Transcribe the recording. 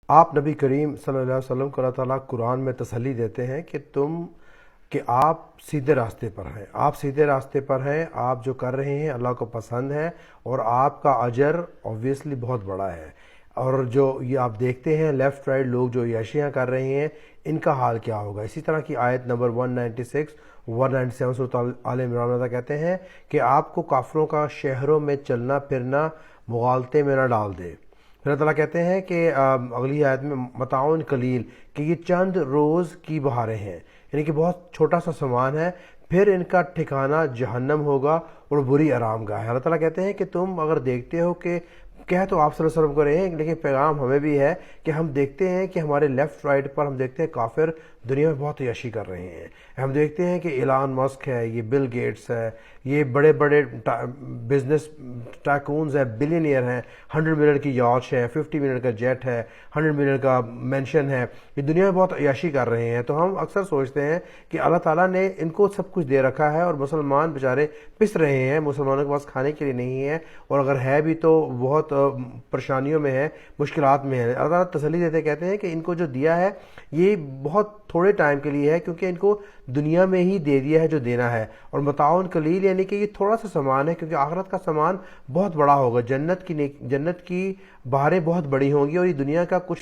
آپ نبی کریم صلی اللہ علیہ وسلم کو اللہ تعالیٰ قرآن میں تسلی دیتے ہیں کہ آپ سیدھے راستے پر ہیں، آپ سیدھے راستے پر ہیں، آپ جو کر رہے ہیں اللہ کو پسند ہے، اور آپ کا اجر اوبویسلی بہت بڑا ہے۔ اور جو یہ آپ دیکھتے ہیں لیفٹ رائٹ لوگ جو عیاشیاں کر رہے ہیں، ان کا حال کیا ہوگا۔ اسی طرح کی آیت نمبر 196 197 سورۃ آل عمران میں کہتے ہیں کہ آپ کو کافروں کا شہروں میں چلنا پھرنا مغالطے میں نہ ڈال دے۔ پھر اللہ تعالیٰ کہتے ہیں کہ اگلی آیت میں متاعن قلیل، کہ یہ چند روز کی بہاریں ہیں، یعنی کہ بہت چھوٹا سا سامان ہے، پھر ان کا ٹھکانہ جہنم ہوگا اور بری آرام گاہ ہے۔ اللہ تعالیٰ کہتے ہیں کہ تم اگر دیکھتے ہو کہ کہہ تو آپ صلی اللہ علیہ وسلم کو رہے ہیں، لیکن پیغام ہمیں بھی ہے کہ ہم دیکھتے ہیں کہ ہمارے لیفٹ رائٹ پر ہم دیکھتے ہیں کافر دنیا میں بہت عیاشی کر رہے ہیں۔ ہم دیکھتے ہیں کہ ایلان مسک ہے، یہ بل گیٹس ہے، یہ بڑے بڑے بزنس ٹائکونز ہیں، بلینئر ہیں، 100 ملین کی یاچ ہے، 50 ملین کا جیٹ ہے، 100 ملین کا مینشن ہے، یہ دنیا میں بہت عیاشی کر رہے ہیں۔ تو ہم اکثر سوچتے ہیں کہ اللہ تعالیٰ نے ان کو سب کچھ دے رکھا ہے اور مسلمان بیچارے پس رہے ہیں، مسلمانوں کے پاس کھانے کے لیے نہیں ہے، اور اگر ہے بھی تو بہت پریشانیوں میں ہے، مشکلات میں ہے۔ اللہ تعالیٰ تسلی دیتے کہتے ہیں کہ ان کو جو دیا ہے یہ بہت تھوڑے ٹائم کے لیے ہے، کیونکہ ان کو دنیا میں ہی دے دیا ہے جو دینا ہے، اور متاعن قلیل یعنی کہ یہ تھوڑا سا سامان ہے، کیونکہ آخرت کا سامان بہت بڑا ہوگا، جنت کی بہاریں بہت بڑی ہوں گی، اور یہ دنیا کا کچھ